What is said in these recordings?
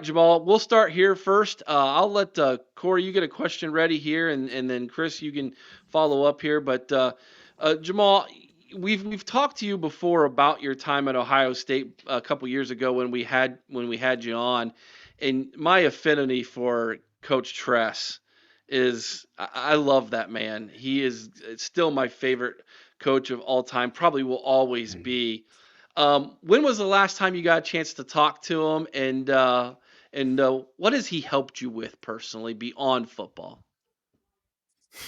Jamal, we'll start here first. I'll let Corey, you get a question ready here, and then Chris, you can follow up here. But Jamal, we've talked to you before about your time at Ohio State a couple years ago when we had you on, and my affinity for Coach Tress is I love that man. He is still my favorite coach of all time. Probably will always be. When was the last time you got a chance to talk to him, and what has he helped you with personally beyond football?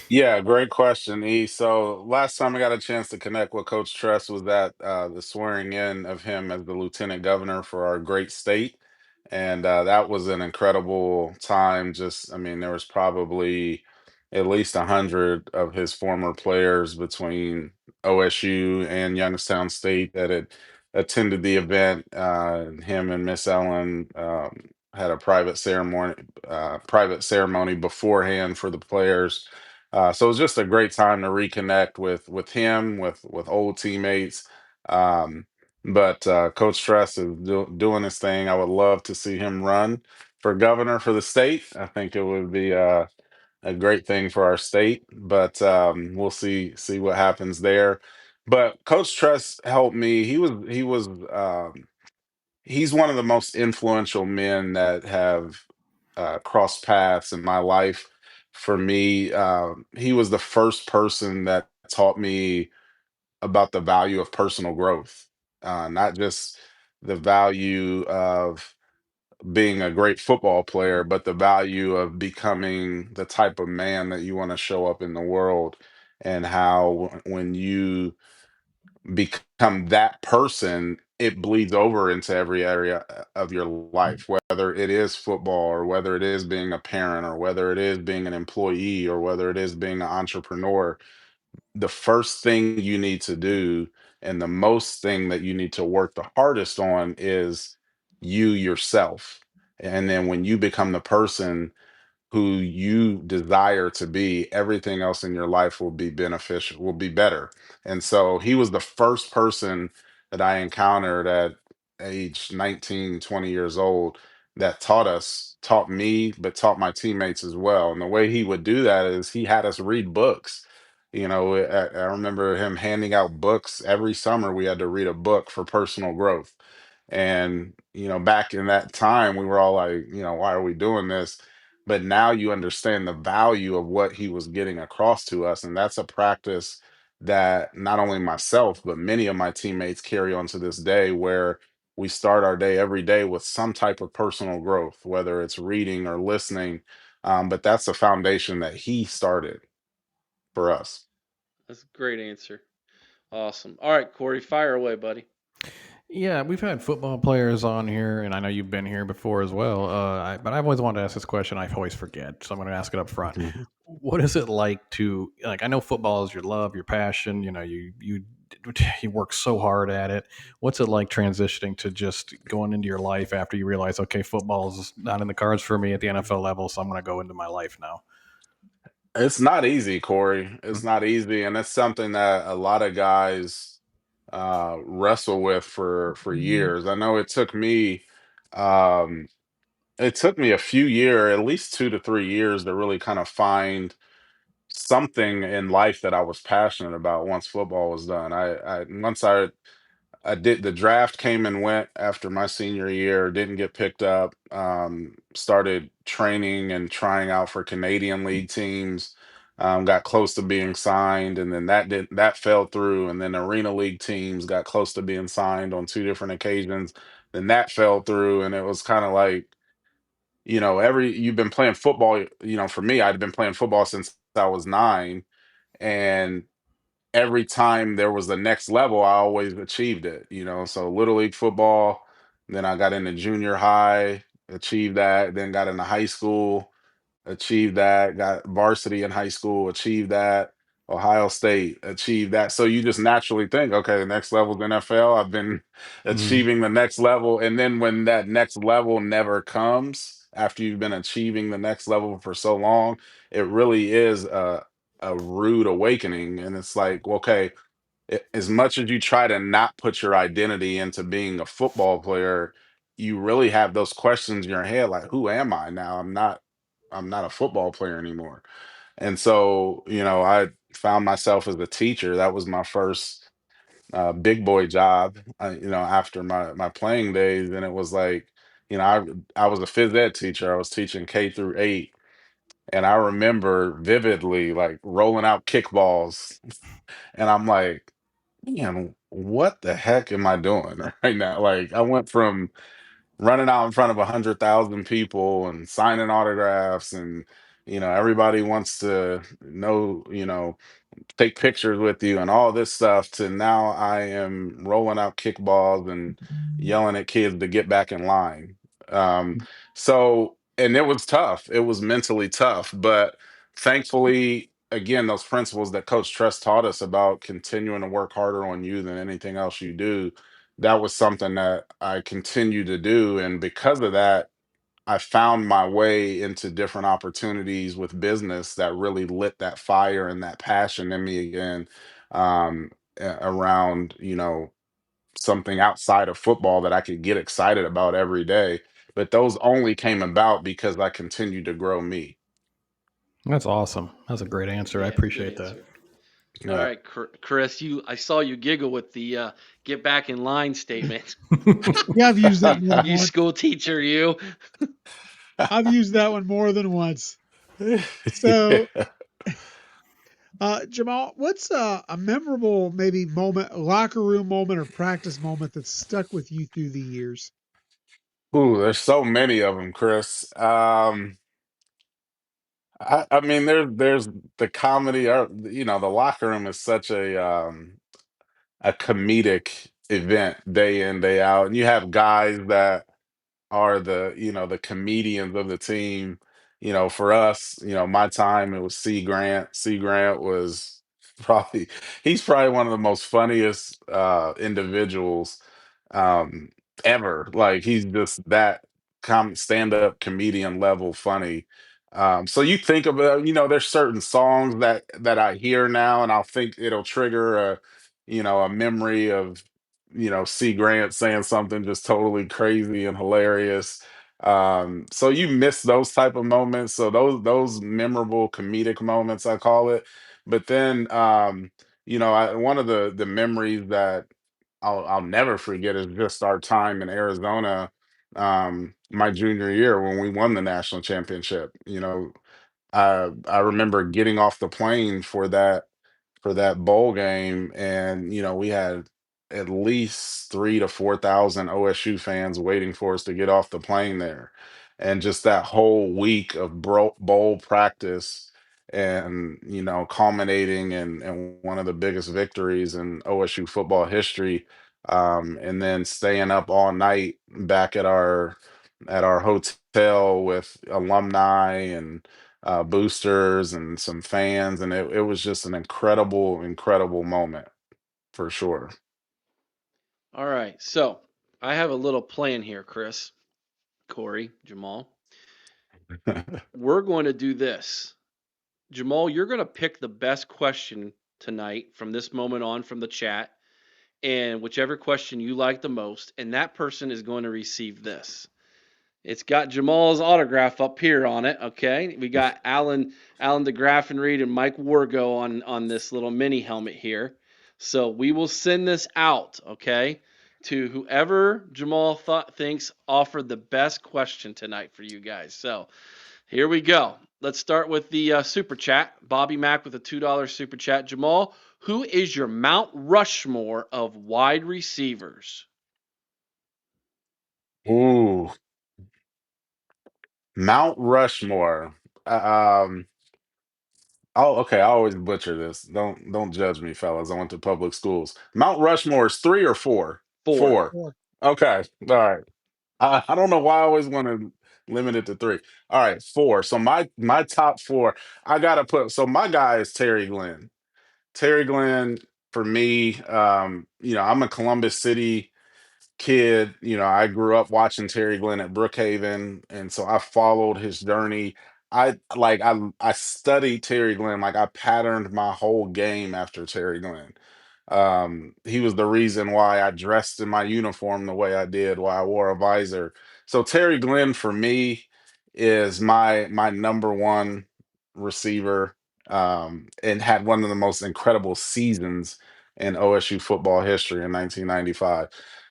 Yeah, great question, E. So last time I got a chance to connect with Coach Tress was at the swearing in of him as the lieutenant governor for our great state. And that was an incredible time. Just, I mean, there was probably at least 100 of his former players between OSU and Youngstown State that had attended the event. Him and Miss Ellen had a private ceremony beforehand for the players, so it was just a great time to reconnect with him, with old teammates. Um, but Coach Stress is doing his thing. I would love to see him run for governor for the state. I think it would be a great thing for our state. But we'll see what happens there. But Coach Tress helped me. He's one of the most influential men that have crossed paths in my life. For me, he was the first person that taught me about the value of personal growth, not just the value of being a great football player, but the value of becoming the type of man that you want to show up in the world, and how when you become that person, it bleeds over into every area of your life, whether it is football or whether it is being a parent or whether it is being an employee or whether it is being an entrepreneur. The first thing you need to do and the most thing that you need to work the hardest on is you yourself. And then when you become the person who you desire to be, everything else in your life will be beneficial, will be better. And so he was the first person that I encountered at age 19, 20 years old that taught me, but taught my teammates as well. And the way he would do that is he had us read books. I remember him handing out books every summer. We had to read a book for personal growth. And, back in that time, we were all like, why are we doing this? But now you understand the value of what he was getting across to us. And that's a practice that not only myself, but many of my teammates carry on to this day, where we start our day every day with some type of personal growth, whether it's reading or listening. But that's the foundation that he started for us. That's a great answer. Awesome. All right, Corey, fire away, buddy. Yeah, we've had football players on here, and I know you've been here before as well. But I've always wanted to ask this question. I always forget, so I'm going to ask it up front. What is it like to like? I know football is your love, your passion. You work so hard at it. What's it like transitioning to just going into your life after you realize, okay, football is not in the cards for me at the NFL level, so I'm going to go into my life now. It's not easy, Corey. It's not easy, and it's something that a lot of guys wrestle with for years. I know um, it took me a few years, at least 2 to 3 years, to really kind of find something in life that I was passionate about once football was done. I did the draft came and went after my senior year, didn't get picked up. Started training and trying out for Canadian League teams. Got close to being signed, and then that fell through. And then Arena League teams got close to being signed on two different occasions. Then that fell through, and it was kind of like, every you've been playing football. For me, I'd been playing football since I was 9, and every time there was the next level, I always achieved it. So little league football, then I got into junior high, achieved that, then got into high school, achieved that, got varsity in high school, achieved that, Ohio State, achieved that. So you just naturally think, okay, the next level's NFL. I've been Mhm. achieving the next level. And then when that next level never comes, after you've been achieving the next level for so long, it really is a rude awakening. And it's like, okay, as much as you try to not put your identity into being a football player, you really have those questions in your head, like, who am I now? I'm not a football player anymore. And so, I found myself as a teacher. That was my first big boy job, after my playing days. And it was like, I was a phys ed teacher. I was teaching K through 8. And I remember vividly like rolling out kickballs. And I'm like, man, what the heck am I doing right now? Like, I went from running out in front of 100,000 people and signing autographs, and everybody wants to know, take pictures with you and all this stuff, to now I am rolling out kickballs and yelling at kids to get back in line. Um, so, and it was tough. It was mentally tough, but thankfully, again, those principles that Coach Tress taught us about continuing to work harder on you than anything else you do, that was something that I continue to do. And because of that, I found my way into different opportunities with business that really lit that fire and that passion in me again, around, something outside of football that I could get excited about every day. But those only came about because I continued to grow me. That's awesome. That's a great answer. I Yeah, good appreciate that. answer. All Yeah. right, Chris, I saw you giggle with the get back in line statement. Yeah, I've used that more than You once. school teacher, you. I've used that one more than once. So, Jamal, what's a memorable maybe moment, locker room moment, or practice moment that's stuck with you through the years? Ooh, there's so many of them, Chris. I mean, there's the comedy. The locker room is such a comedic event day in, day out. And you have guys that are the comedians of the team. For us, my time, it was C Grant. C Grant was probably he's probably one of the most funniest individuals um ever. Like, he's just that stand-up comedian level funny. So you think about, there's certain songs that I hear now, and I'll think it'll trigger a memory of C Grant saying something just totally crazy and hilarious. So you miss those type of moments. So those memorable comedic moments, I call it. But then, one of the memories that I'll never forget is just our time in Arizona, my junior year when we won the national championship. I remember getting off the plane for that bowl game, and we had at least 3 to 4 thousand OSU fans waiting for us to get off the plane there, and just that whole week of bowl practice, and culminating in one of the biggest victories in OSU football history, and then staying up all night back at our hotel with alumni and boosters and some fans, and it was just an incredible, incredible moment for sure. All right, so I have a little plan here, Chris, Corey, Jamal. We're going to do this. Jamal, you're going to pick the best question tonight from this moment on from the chat, and whichever question you like the most, and that person is going to receive this. It's got Jamal's autograph up here on it. Okay, we got Alan DeGraffenreid and Mike Wargo on this little mini helmet here. So we will send this out. Okay, to whoever Jamal thinks offered the best question tonight for you guys. So here we go. Let's start with the super chat. Bobby Mack with a $2 super chat. Jamal, who is your Mount Rushmore of wide receivers? Ooh, Mount Rushmore. Um, oh, okay. I always butcher this. Don't judge me, fellas. I went to public schools. Mount Rushmore is 3 or 4. Four. Four. Or Okay. All right. I don't know why I always want to limit it to 3. All right, 4. So my top 4, I gotta put. So my guy is Terry Glenn. Terry Glenn, for me, I'm a Columbus City kid. I grew up watching Terry Glenn at Brookhaven, and so I followed his journey. I studied Terry Glenn, like I patterned my whole game after Terry Glenn. He was the reason why I dressed in my uniform the way I did, why I wore a visor. So Terry Glenn for me is my number one receiver, and had one of the most incredible seasons in OSU football history in 1995.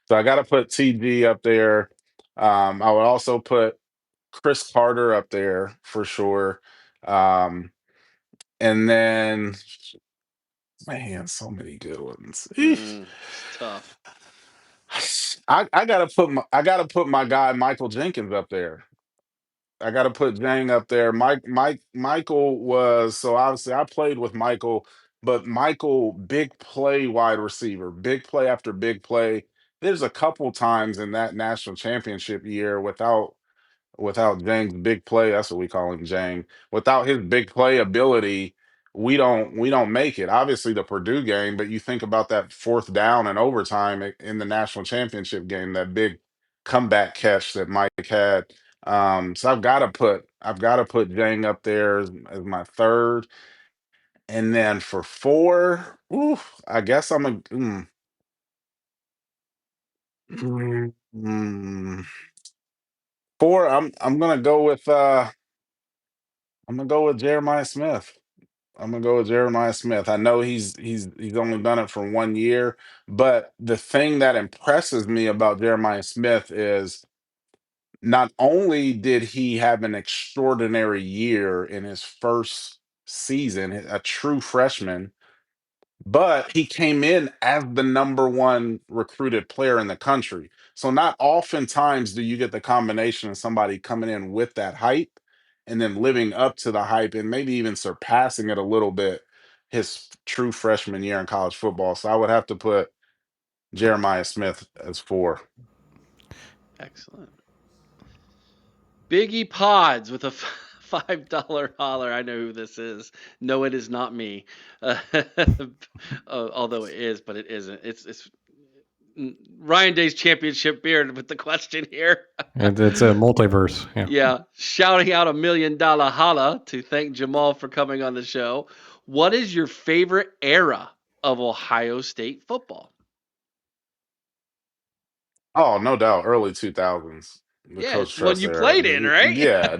So I got to put TG up there. I would also put Chris Carter up there for sure. Um, and then, man, so many good ones. It's tough. I gotta put my guy Michael Jenkins up there. I gotta put Jang up there. Michael was, so obviously I played with Michael, but Michael, big play wide receiver, big play after big play. There's a couple times in that national championship year without Jang's big play, that's what we call him, Jang. Without his big play ability, we don't make it. Obviously, the Purdue game, but you think about that fourth down and overtime in the national championship game, that big comeback catch that Mike had. So I've got to put Jang up there as my third, and then for four, oof, I guess I'm a mm, four. I'm gonna go with Jeremiah Smith. I'm gonna go with Jeremiah Smith. I know he's only done it for 1 year, but the thing that impresses me about Jeremiah Smith is not only did he have an extraordinary year in his first season, a true freshman, but he came in as the number one recruited player in the country. So not oftentimes do you get the combination of somebody coming in with that hype and then living up to the hype and maybe even surpassing it a little bit his true freshman year in college football. So I would have to put Jeremiah Smith as four. Excellent. Biggie Pods with a $5 holler. I know who this is. No, it is not me. Although it is, but it isn't. It's Ryan Day's championship beard with the question here. It's a multiverse. Yeah. Yeah, shouting out $1 million holla to thank Jamal for coming on the show. What is your favorite era of Ohio State football? Oh, no doubt, early 2000s, the Yeah, it's Coach the one Tress you era. played in, right? Yeah,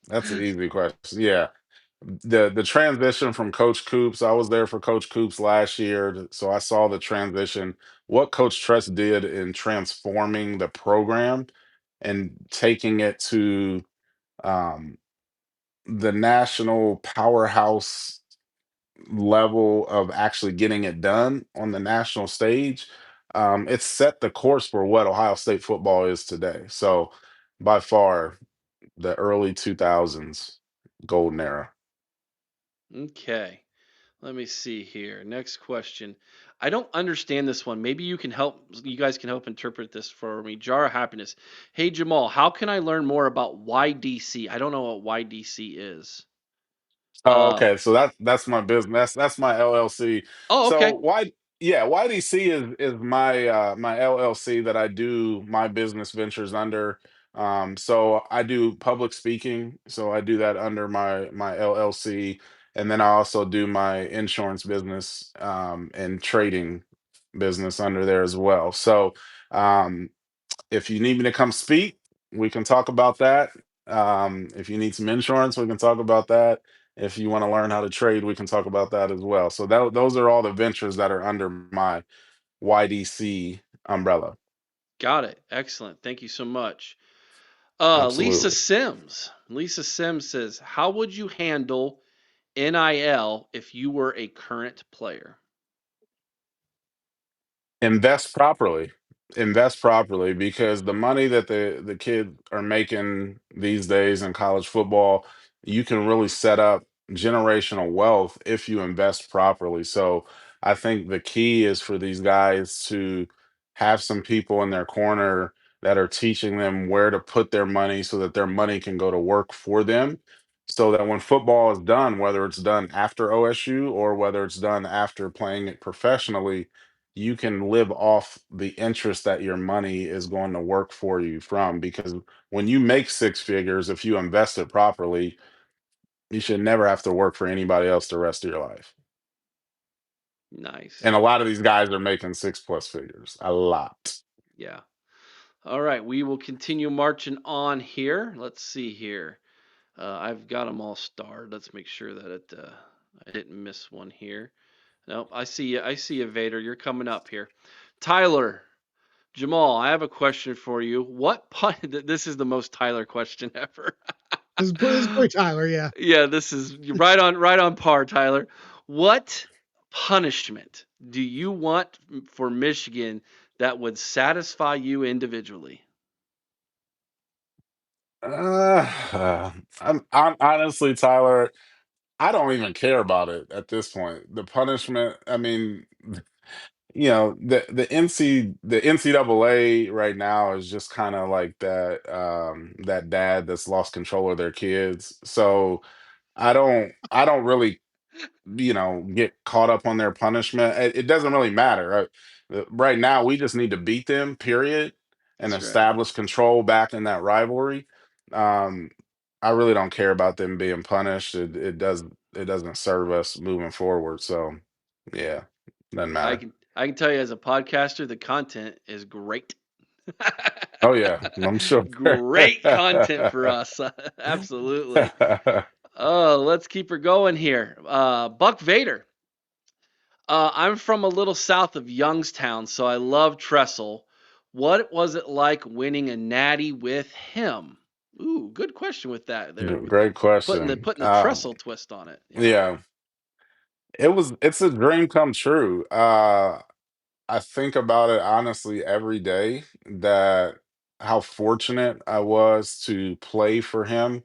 that's an easy question. Yeah, the transition from Coach Coops, I was there for Coach Coops last year, so I saw the transition. What Coach Tress did in transforming the program and taking it to um, the national powerhouse level of actually getting it done on the national stage, it set the course for what Ohio State football is today. So, by far, the early 2000s golden era. Okay. Let me see here. Next question. I don't understand this one. Maybe you can help. You guys can help interpret this for me. Jar of Happiness. Hey Jamal, how can I learn more about YDC? I don't know what YDC is. Oh, Uh. okay. So that's my business. That's my LLC. Oh, So okay. YDC is my my LLC that I do my business ventures under. So I do public speaking. So I do that under my LLC, and then I also do my insurance business and trading business under there as well. So um, if you need me to come speak, we can talk about that. If you need some insurance, we can talk about that. If you want to learn how to trade, we can talk about that as well. So those are all the ventures that are under my YDC umbrella. Got it. Excellent. Thank you so much. Lisa Absolutely. Sims. Lisa Sims says, "How would you handle NIL if you were a current player?" Invest properly. Invest properly, because the money that the kids are making these days in college football, you can really set up generational wealth if you invest properly. So I think the key is for these guys to have some people in their corner that are teaching them where to put their money so that their money can go to work for them, so that when football is done, whether it's done after OSU or whether it's done after playing it professionally, you can live off the interest that your money is going to work for you from. Because when you make six figures, if you invest it properly, you should never have to work for anybody else the rest of your life. Nice. And a lot of these guys are making 6+ figures. A lot. Yeah. All right, we will continue marching on here. Let's see here. I've got them all starred. Let's make sure that I didn't miss one here. Nope, I see you. I see you, Vader. You're coming up here. Tyler, Jamal, I have a question for you. What pun? This is the most Tyler question ever. This is pretty Tyler, yeah. Yeah, this is right on par, Tyler. What punishment do you want for Michigan that would satisfy you individually? I'm honestly, Tyler, I don't even care about it at this point. The punishment, I mean, the NCAA right now is just kind of like that dad that's lost control of their kids. So I don't really get caught up on their punishment. It doesn't really matter. Right? Right now, we just need to beat them, period, and That's right. establish control back in that rivalry. Um, I really don't care about them being punished. It doesn't serve us moving forward. So, yeah, doesn't I matter. can I can tell you as a podcaster, the content is great. Oh yeah, I'm sure. Great content for us. Absolutely. Oh, let's keep her going here. Buck Vader. I'm from a little south of Youngstown, so I love Tressell. What was it like winning a natty with him? Ooh, good question with that there, with Great putting the question. putting the Tressel twist on it. Yeah. Yeah, it's a dream come true. I think about it honestly every day, that how fortunate I was to play for him,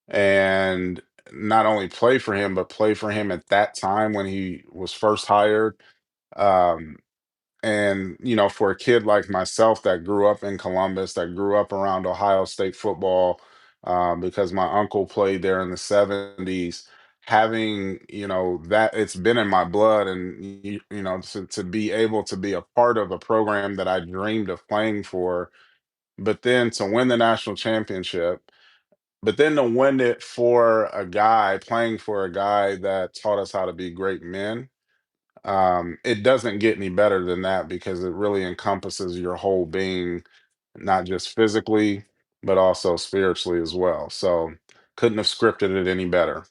and not only play for him, but play for him at that time when he was first hired. Um, and for a kid like myself that grew up in Columbus, that grew up around Ohio State football, because my uncle played there in the '70s, having that, it's been in my blood, and to be able to be a part of a program that I dreamed of playing for, but then to win the national championship, but then to win it for a guy, playing for a guy that taught us how to be great men. It doesn't get any better than that, because it really encompasses your whole being, not just physically, but also spiritually as well. So couldn't have scripted it any better.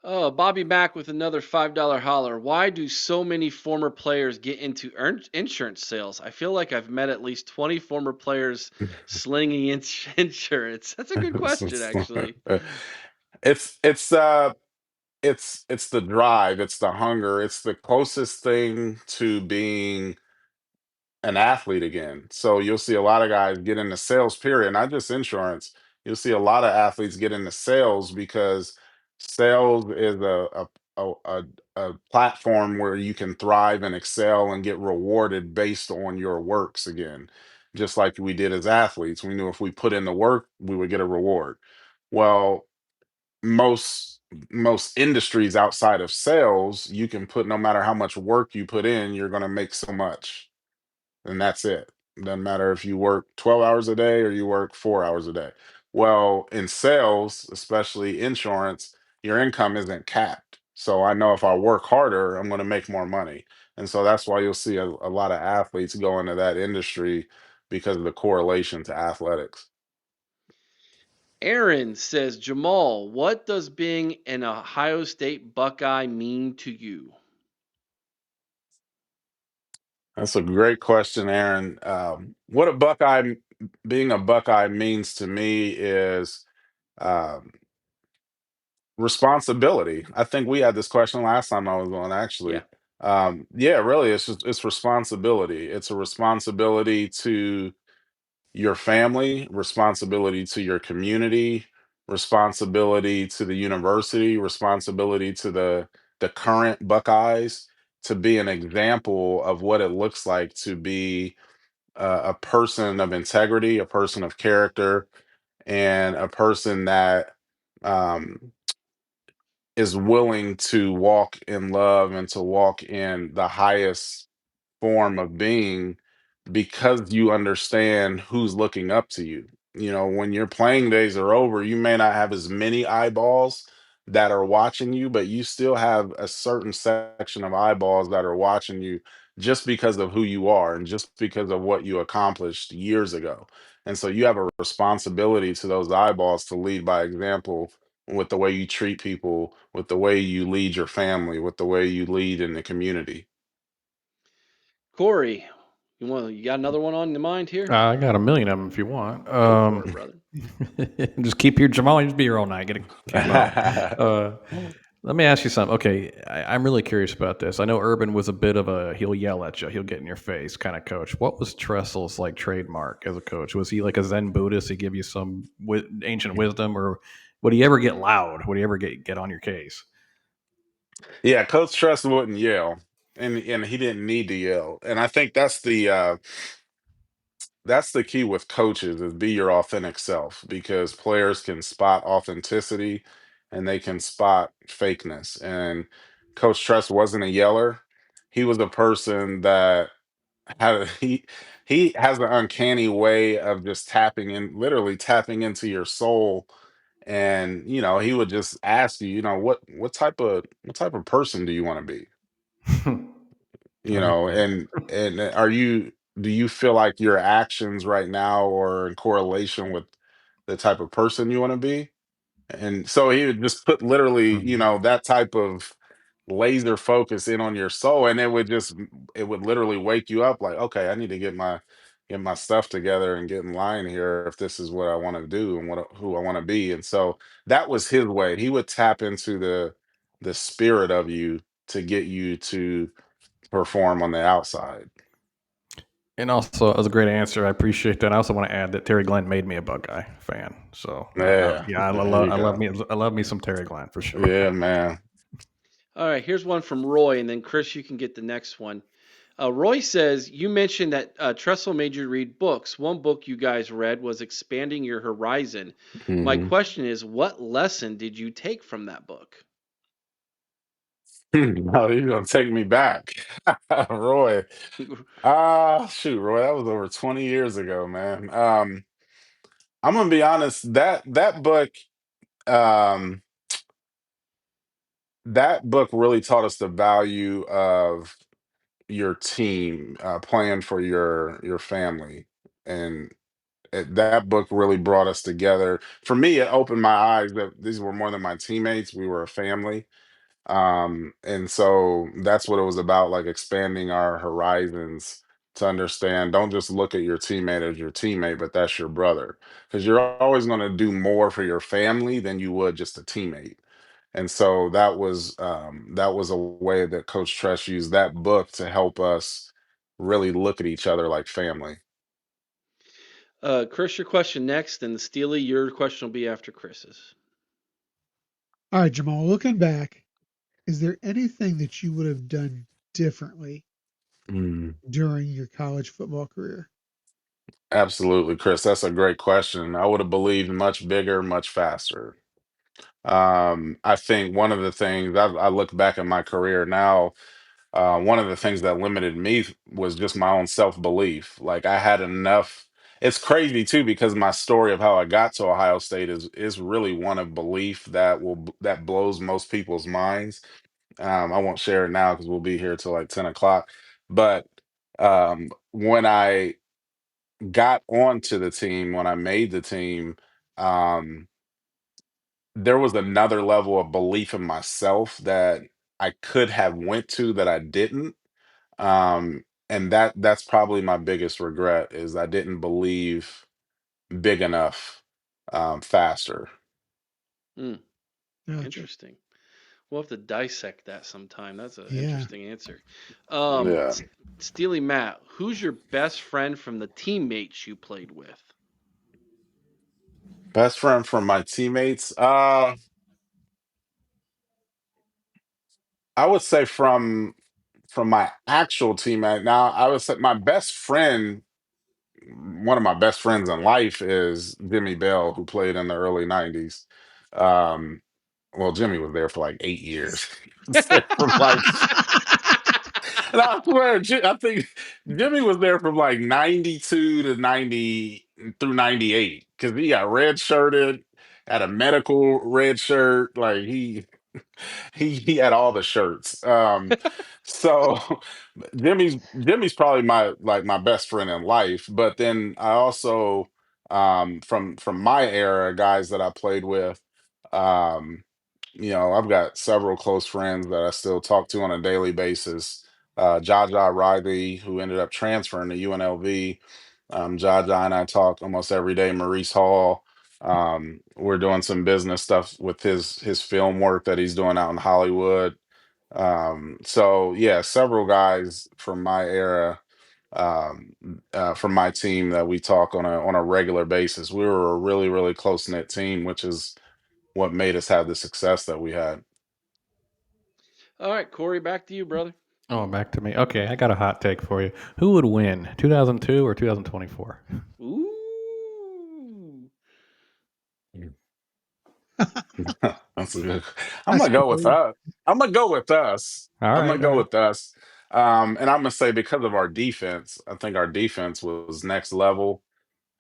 Oh, Bobby Mack with another $5 holler. Why do so many former players get into insurance sales? I feel like I've met at least 20 former players slinging insurance. That's a good question, actually. it's it's uh it's the drive, it's the hunger, it's the closest thing to being an athlete again. So you'll see a lot of guys get into sales, period, not just insurance. You'll see a lot of athletes get into sales because sales is a platform where you can thrive and excel and get rewarded based on your works again. Just like we did as athletes. We knew if we put in the work, we would get a reward. Well, most most industries outside of sales, you can put, no matter how much work you put in, you're going to make so much, and that's it. Doesn't matter if you work 12 hours a day or you work 4 hours a day. Well, in sales, especially insurance, your income isn't capped. So I know if I work harder, I'm going to make more money. And so that's why you'll see a lot of athletes go into that industry, because of the correlation to athletics. Aaron says, Jamal, what does being an Ohio State Buckeye mean to you? That's a great question, Aaron. What being a Buckeye means to me is um, responsibility. I think we had this question last time I was on, Yeah. actually. Yeah, really, it's responsibility. It's a responsibility to your family, responsibility to your community, responsibility to the university, responsibility to the current Buckeyes, to be an example of what it looks like to be a person of integrity, a person of character, and a person that um, is willing to walk in love and to walk in the highest form of being, because you understand who's looking up to you. When your playing days are over, you may not have as many eyeballs, that are watching you, but you still have a certain section of eyeballs that are watching you just because of who you are and just because of what you accomplished years ago. And so you have a responsibility to those eyeballs to lead by example with the way you treat people, with the way you lead your family, with the way you lead in the community. Corey, you got another one on the mind here? I got a million of them if you want. Go for it, brother. Just keep your Jamal. Just be here all night. Get a camp out. Let me ask you something. Okay, I'm really curious about this. I know Urban was a bit of a he'll yell at you, he'll get in your face kind of coach. What was Tressell's like trademark as a coach? Was he like a Zen Buddhist? He give you some ancient wisdom, or would he ever get loud? Would he ever get on your case? Yeah, Coach Tress wouldn't yell, and he didn't need to yell. And I think that's the key with coaches is be your authentic self because players can spot authenticity and they can spot fakeness. And Coach Tress wasn't a yeller. He was a person that had he has an uncanny way of just tapping in, literally tapping into your soul. And he would just ask you, what type of person do you want to be? Okay. And do you feel like your actions right now are in correlation with the type of person you want to be? And so he would just put literally, Mhm. that type of laser focus in on your soul, and it would literally wake you up like, okay, I need to get my stuff together and get in line here if this is what I want to do and who I want to be. And so that was his way. He would tap into the spirit of you to get you to perform on the outside. And also, that was a great answer. I appreciate that. I also want to add that Terry Glenn made me a Buckeye fan. So, Yeah, yeah, there you go. I love me some Terry Glenn for sure. Yeah, man. All right, here's one from Roy, and then Chris, you can get the next one. Roy says, you mentioned that Tressel made you read books. One book you guys read was Expanding Your Horizon. My Hmm. question is, what lesson did you take from that book? No, you're gonna take me back, Roy. Shoot, Roy, that was over 20 years ago, man. I'm gonna be honest. Um, that book really taught us the value of your team, playing for your family, and that book really brought us together. For me, it opened my eyes that these were more than my teammates. We were a family. And so that's what it was about, like expanding our horizons to understand, don't just look at your teammate as your teammate, but that's your brother, because you're always going to do more for your family than you would just a teammate. And so that was a way that Coach Tress used that book to help us really look at each other like family. Chris, your question next, and Steely, your question will be after Chris's. All right, Jamal, looking back, is there anything that you would have done differently Mm, during your college football career? absolutely, Chris. That's a great question. I would have believed much bigger, much faster. I think one of the things I look back at my career now, one of the things that limited me was just my own self belief. Like I had enough. It's crazy too because my story of how I got to Ohio State is really one of belief that blows most people's minds. I won't share it now because we'll be here till like 10 o'clock. But when I got onto the team, when I made the team. Um, there was another level of belief in myself that I could have went to that I didn't. And that's probably my biggest regret is I didn't believe big enough faster. Hmm, Gotcha. interesting. We'll have to dissect that sometime. That's an Yeah. interesting answer. Yeah. Steely Matt, who's your best friend from the teammates you played with? Best friend from my teammates. I would say from my actual teammate. Now I would say my best friend, one of my best friends in life is Jimmy Bell, who played in the early '90s. Um, well, Jimmy was there for like 8 years. He was there from like, and I swear, I think Jimmy was there from like '92 to '90 through '98 because he got redshirted. had a medical red shirt. Like he had all the shirts. So Jimmy's probably my best friend in life. But then I also from my era, guys that I played with, um, I've got several close friends that I still talk to on a daily basis. Jaja Riley, who ended up transferring to UNLV. Jaja and I talk almost every day. Maurice Hall. We're doing some business stuff with his film work that he's doing out in Hollywood. So yeah, several guys from my era, from my team that we talk on a regular basis. We were a really, really close knit team, which is what made us have the success that we had. All right, Corey, back to you, brother. Oh, back to me. Okay, I got a hot take for you. Who would win, 2002 or 2024? Ooh. That's a good. I'm That's gonna go with Corey. us. I'm gonna go with us. All I'm right, gonna all go right. with us. And I'm gonna say because of our defense, I think our defense was next level.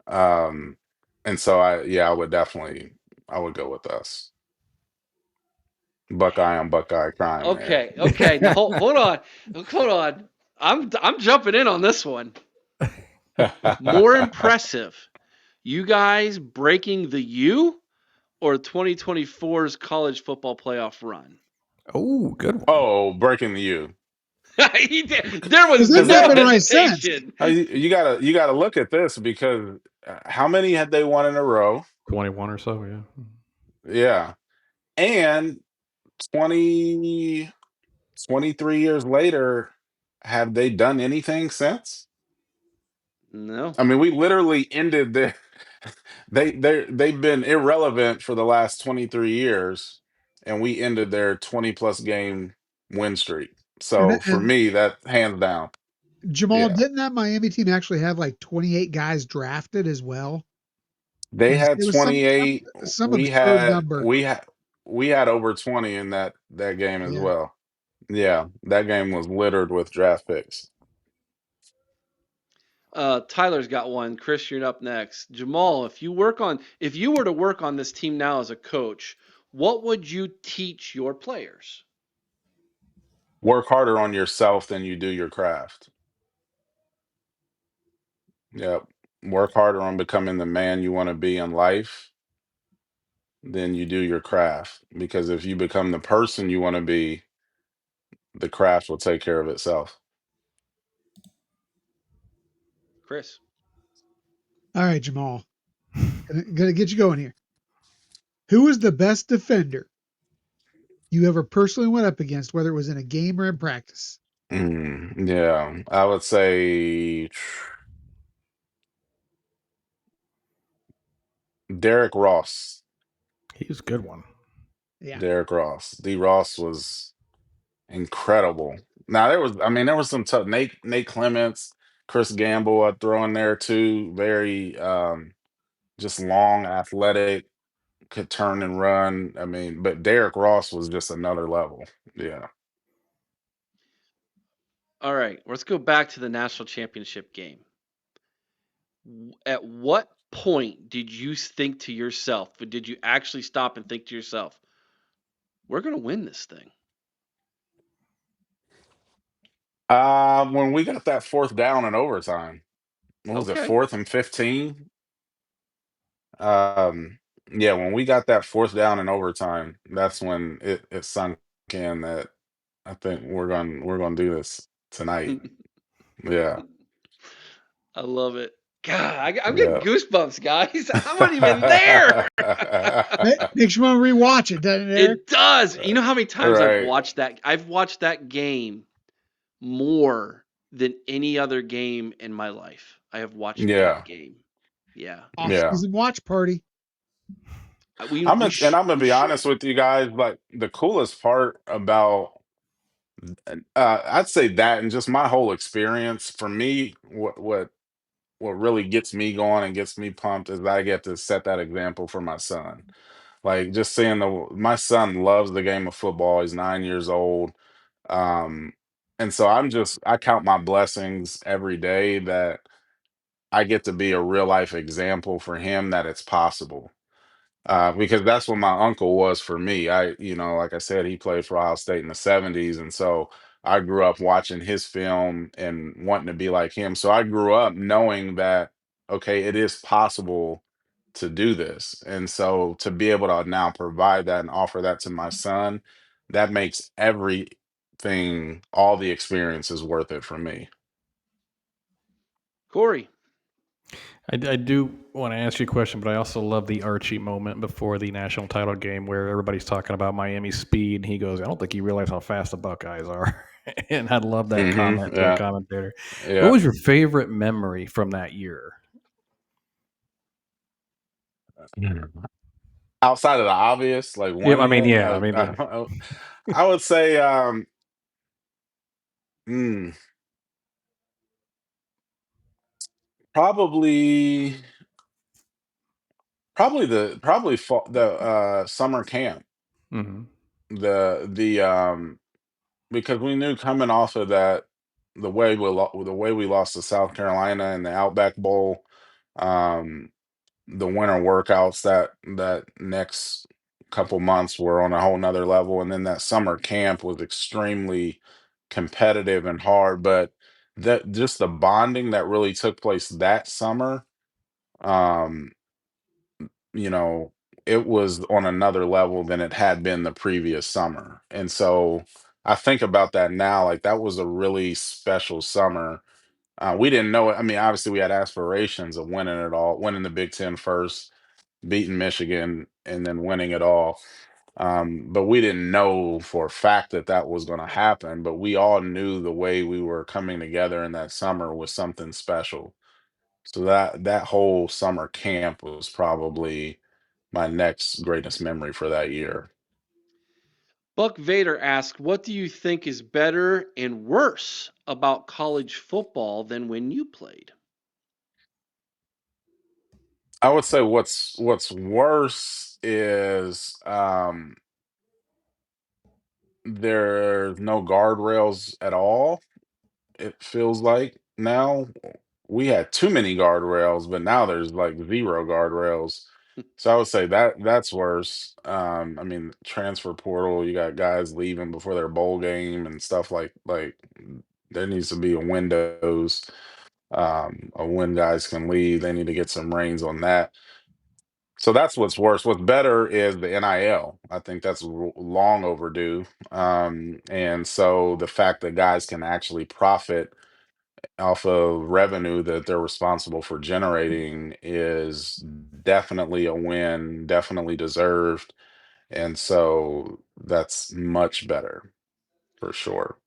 Um, and so I would definitely I would go with us. Buckeye on Buckeye crime there. Okay. Now hold on, hold on. I'm jumping in on this one. More impressive, you guys breaking the U or 2024's college football playoff run? Oh, good one. Oh, breaking the U. He did. There was Because then no that would make sense. hesitation. You gotta look at this because how many had they won in a row? 21 or so, yeah. Yeah, and 20 23 years later, have they done anything since? No. I mean, we literally ended the they've been irrelevant for the last 23 years, and we ended their 20 plus game win streak. So for And me, that hands down. Jamal, Yeah. didn't that Miami team actually have like 28 guys drafted as well? They had It was 28. some We absurd had number. we had we had over 20 in that game as Yeah. well. Yeah, that game was littered with draft picks. Tyler's got one. Chris, you're up next. Jamal, if you were to work on this team now as a coach, what would you teach your players? Work harder on yourself than you do your craft. Yep. Work harder on becoming the man you want to be in life than you do your craft. Because if you become the person you want to be, the craft will take care of itself. Chris. All right, Jamal. Gonna get you going here. Who was the best defender you ever personally went up against, whether it was in a game or in practice? Yeah, I would say Derek Ross. He was a good one. Yeah. Derek Ross. D. Ross was incredible. Now there was some tough Nate Clements, Chris Gamble I throw in there too. Very just long, athletic, could turn and run. I mean, but Derek Ross was just another level. Yeah. All right, let's go back to the national championship game. At what point did you think to yourself, but did you actually stop and think to yourself, we're going to win this thing? When we got that fourth down in overtime, what was it, Okay. fourth and 15? Um, yeah, when we got that fourth down in overtime, that's when it sunk in that I think we're gonna do this tonight. Yeah, I love it. God, I'm getting yeah. goosebumps, guys. I wasn't even there. Makes you want to rewatch it, doesn't it, Eric? It does. You know how many times I've Right. watched that? I've watched that game more than any other game in my life. I have watched that Yeah. game. Yeah. Yeah. Off-season watch party. I'm gonna We be should. honest with you guys. Like the coolest part about I'd say that and just my whole experience for me, what really gets me going and gets me pumped is that I get to set that example for my son. Like just seeing my son loves the game of football. He's 9 years old. Um, and so I count my blessings every day that I get to be a real life example for him that it's possible. because that's what my uncle was for me. Like I said, he played for Ohio State in the '70s, and so I grew up watching his film and wanting to be like him. So I grew up knowing that okay, it is possible to do this, and so to be able to now provide that and offer that to my son, that makes everything, all the experiences worth it for me. Corey. I do want to ask you a question, but I also love the Archie moment before the national title game where everybody's talking about Miami's speed. And he goes, I don't think you realize how fast the Buckeyes are. And I love that comment to a Yeah, commentator. What yeah. was your favorite memory from that year? Outside of the obvious, like Yeah, I winning mean, it, yeah, I mean, yeah. I would say, hmm, probably, the summer camp, Mm-hmm. the because we knew coming off of that, the way we lost to South Carolina in the Outback Bowl, um, the winter workouts that next couple months were on a whole nother level, and then that summer camp was extremely competitive and hard, but that just the bonding that really took place that summer, um you know it was on another level than it had been the previous summer. And so I think about that now, like that was a really special summer. We didn't know it. I mean, obviously we had aspirations of winning it all, winning the Big Ten first, beating Michigan, and then winning it all. But we didn't know for a fact that that was going to happen. But we all knew the way we were coming together in that summer was something special. So that whole summer camp was probably my next greatest memory for that year. Buck Vader asked, what do you think is better and worse about college football than when you played? I would say what's worse is there's no guardrails at all. It feels like now we had too many guardrails, but now there's like zero guardrails. So I would say that's worse. I mean, transfer portal, you got guys leaving before their bowl game and stuff like there needs to be a windows of when guys can leave. They need to get some reins on that. So that's what's worse. What's better is the NIL. I think that's long overdue. And so the fact that guys can actually profit off of revenue that they're responsible for generating is definitely a win, definitely deserved. And so that's much better for sure.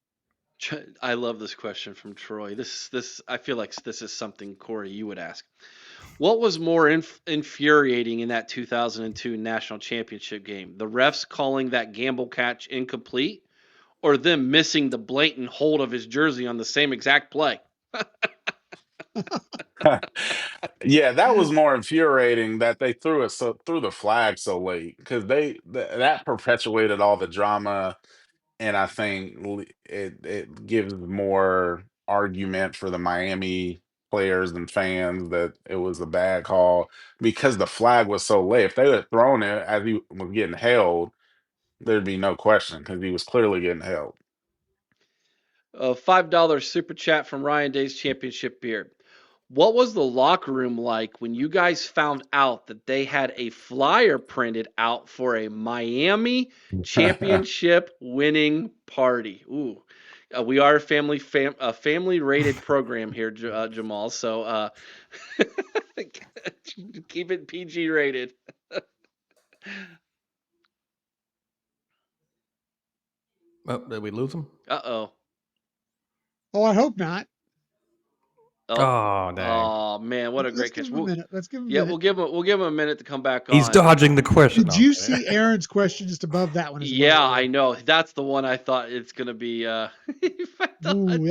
I love this question from Troy. This I feel like this is something Corey you would ask. What was more infuriating in that 2002 national championship game? The refs calling that gamble catch incomplete, or them missing the blatant hold of his jersey on the same exact play? Yeah, that was more infuriating that they threw the flag so late because that perpetuated all the drama. And I think it gives more argument for the Miami players and fans that it was a bad call because the flag was so late. If they had thrown it as he was getting held, there'd be no question because he was clearly getting held. A $5 super chat from Ryan Day's Championship Beard. What was the locker room like when you guys found out that they had a flyer printed out for a Miami championship winning party? Ooh, we are a family rated program here, Jamal. So keep it PG rated. Oh, did we lose him? Uh oh. Oh, I hope not. Oh, Oh, dang. oh man, what a Let's great give catch. him a minute. Let's give him a Yeah, minute. we'll give him a minute to come back He's on. dodging the question. Did No, I'm you kidding. see Aaron's question just above that one as Yeah, well? I know. That's the one I thought it's gonna be. Ooh,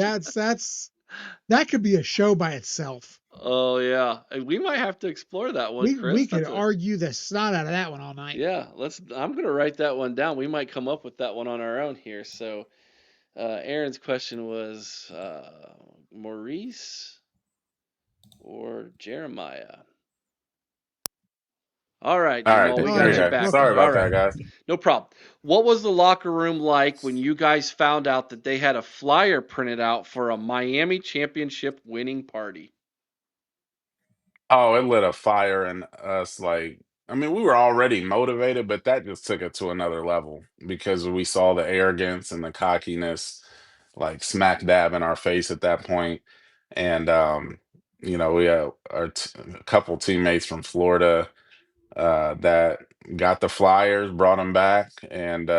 that could be a show by itself. Oh yeah, we might have to explore that one, We Chris. could That's a argue the snot out of that one all night. yeah. Let's. I'm gonna write that one down. We might come up with that one on our own here. So, Aaron's question was Maurice or Jeremiah. All right, All right, Jamal, there we All got right, you you go. back Sorry there. welcome. All about that, right, guys. no problem. What was the locker room like when you guys found out that they had a flyer printed out for a Miami championship winning party? Oh, it lit a fire in us. Like, I mean, we were already motivated, but that just took it to another level because we saw the arrogance and the cockiness, like smack dab in our face at that point. And, we had a couple teammates from Florida that got the flyers, brought them back, and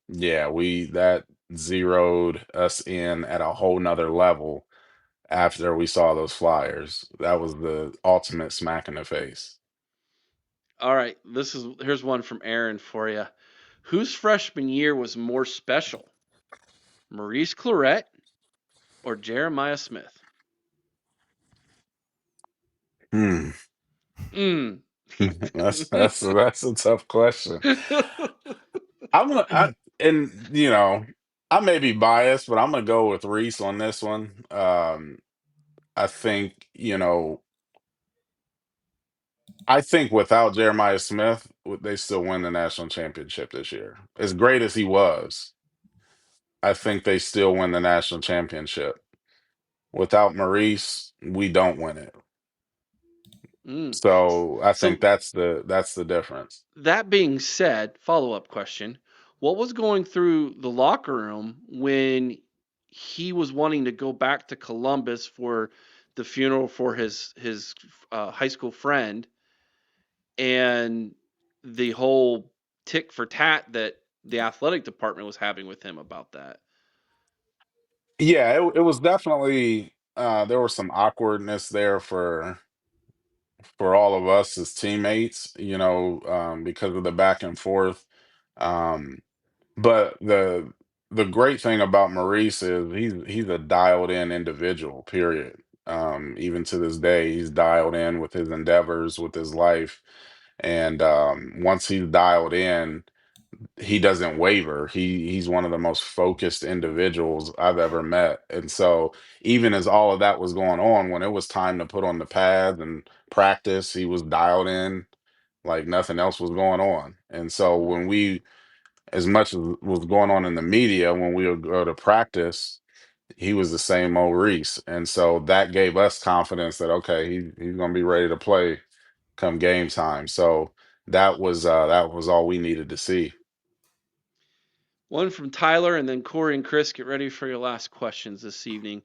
yeah, we that zeroed us in at a whole nother level after we saw those flyers. That was the ultimate smack in the face. All right, here's one from Aaron for you. Whose freshman year was more special, Maurice Claret or Jeremiah Smith? Hmm. Mm. That's a tough question. I'm gonna and I may be biased, but I'm gonna go with Reese on this one. I think I think without Jeremiah Smith, they still win the national championship this year. As great as he was, I think they still win the national championship. Without Maurice, we don't win it. Mm. So I think So that's the difference. that being said, follow-up question. What was going through the locker room when he was wanting to go back to Columbus for the funeral for his high school friend and the whole tick for tat that the athletic department was having with him about that? Yeah, it was definitely there was some awkwardness there for all of us as teammates, because of the back and forth. Um, but the great thing about Maurice is he's a dialed in individual, period. Even to this day, he's dialed in with his endeavors, with his life. And once he's dialed in, he doesn't waver. He's one of the most focused individuals I've ever met. And so even as all of that was going on, when it was time to put on the pads and practice, he was dialed in like nothing else was going on. And so when we as much as was going on in the media, when we would go to practice, he was the same old Reese. And so that gave us confidence that okay, he's gonna be ready to play come game time. So that was all we needed to see. One from Tyler, and then Corey and Chris, get ready for your last questions this evening.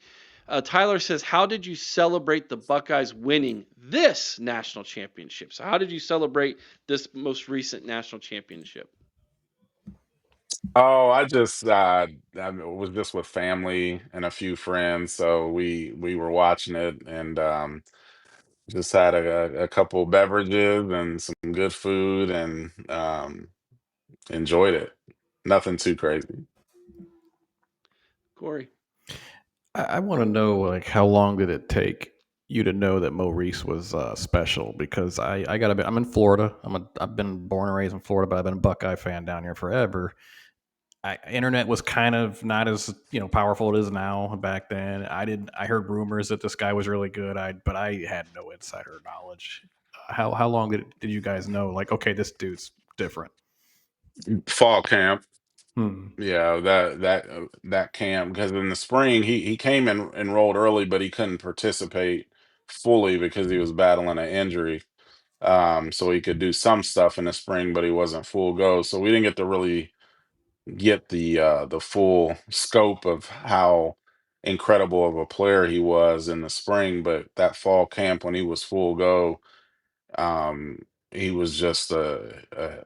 Tyler says, "How did you celebrate the Buckeyes winning this national championship?" So, how did you celebrate this most recent national championship? Oh, I was just with family and a few friends, so we were watching it and just had a couple beverages and some good food and enjoyed it. Nothing too crazy. Corey. I want to know, like, how long did it take you to know that Maurice was special? Because I got to be, I'm in Florida. I've been born and raised in Florida, but I've been a Buckeye fan down here forever. Internet was kind of not as powerful it is now. Back then, I heard rumors that this guy was really good. But I had no insider knowledge. How long did you guys know? Like, okay, this dude's different. Fall camp. Hmm. Yeah, that camp because in the spring he came and enrolled early, but he couldn't participate fully because he was battling an injury. So he could do some stuff in the spring, but he wasn't full go. So we didn't get to really get the full scope of how incredible of a player he was in the spring. But that fall camp when he was full go, he was just a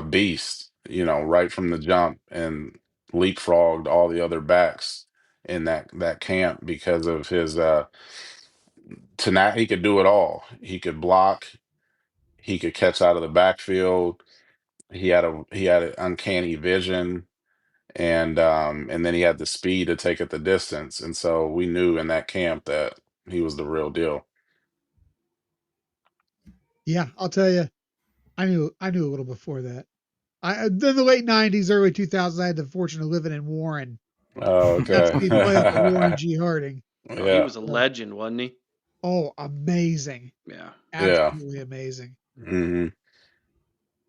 beast, right from the jump and leapfrogged all the other backs in that camp because of his he could do it all. He could block, he could catch out of the backfield. He had an uncanny vision, and then he had the speed to take it the distance. And so we knew in that camp that he was the real deal. Yeah, I'll tell you, I knew a little before that. In the late '90s, early 2000s, I had the fortune of living in Warren. Oh, Got to okay. see him play under Warren G. Harding. Oh, he Yeah, was a So, legend, wasn't he? oh, amazing, Yeah. yeah. absolutely amazing. Hmm.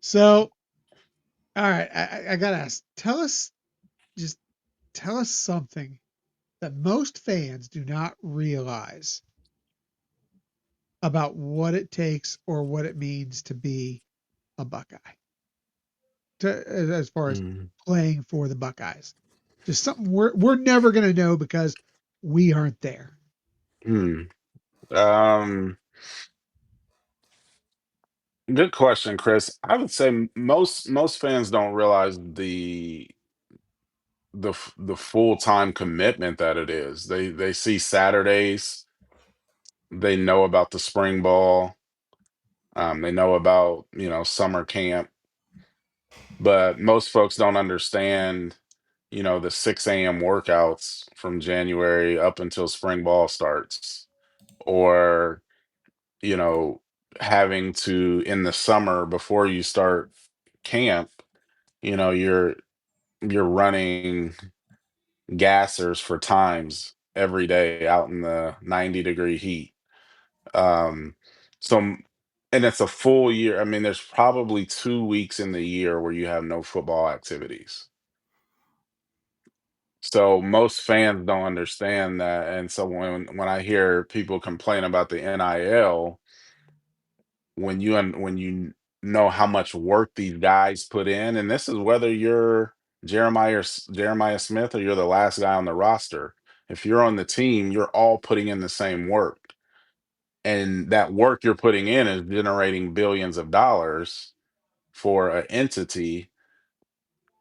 So, all right, I gotta ask. Just tell us something that most fans do not realize about what it takes or what it means to be a Buckeye, as far as Hmm. playing for the Buckeyes. Just something we're never gonna know because we aren't there. Hmm. Um, Good question, Chris. I would say most fans don't realize the full-time commitment that it is. They see Saturdays, they know about the spring ball, they know about, summer camp, but most folks don't understand, the 6 a.m. workouts from January up until spring ball starts, or, you know, having to in the summer before you start camp, you're running gassers for times every day out in the 90-degree heat. Um, so, and it's a full year. I mean, there's probably 2 weeks in the year where you have no football activities. So most fans don't understand that. And so when I hear people complain about the NIL, when you know how much work these guys put in, and this is whether you're Jeremiah Smith or you're the last guy on the roster. If you're on the team, you're all putting in the same work, and that work you're putting in is generating billions of dollars for an entity.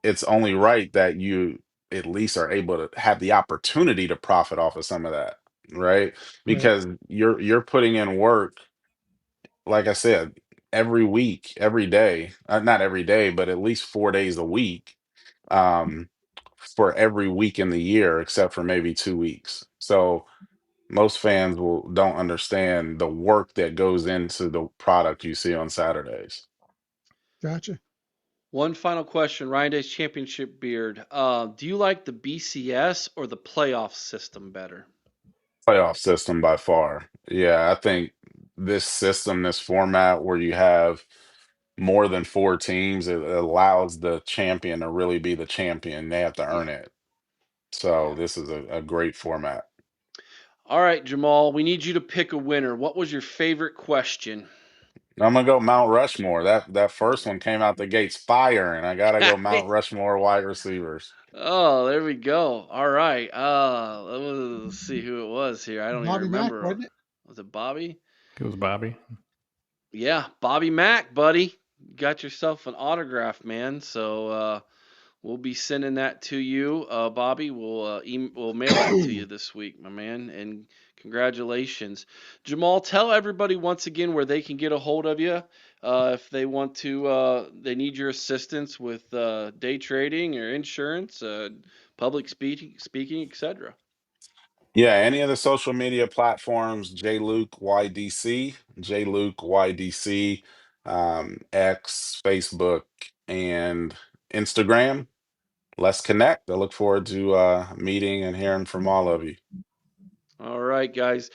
It's only right that you at least are able to have the opportunity to profit off of some of that, right? Right. Because you're putting in work, like I said, every week, every day, not every day, but at least 4 days a week, um, for every week in the year, except for maybe 2 weeks. So most fans don't understand the work that goes into the product you see on Saturdays. Gotcha. One final question, Ryan Day's championship beard. Do you like the BCS or the playoff system better? Playoff system by far. Yeah, I think this system, this format where you have more than 4 teams, it allows the champion to really be the champion. They have to earn Yeah, it. So yeah. this is a great format. All right, Jamal, we need you to pick a winner. What was your favorite question? I'm gonna go Mount Rushmore. That first one came out the gates fire, and I gotta go Mount Rushmore wide receivers. Oh, there we go. All right. Let's see who it was here. I don't even Bobby Mack, remember. wasn't it? Was it Bobby? It was Bobby. Yeah, Bobby Mack, buddy. Got yourself an autograph, man. So we'll be sending that to you, Bobby. We'll mail that to you this week, my man. And congratulations, Jamal. Tell everybody once again where they can get a hold of you if they want to. They need your assistance with day trading or insurance, public speaking, etc. Yeah, any of the social media platforms, JLukeYDC, X, Facebook, and Instagram. Let's connect. I look forward to meeting and hearing from all of you. All right, guys.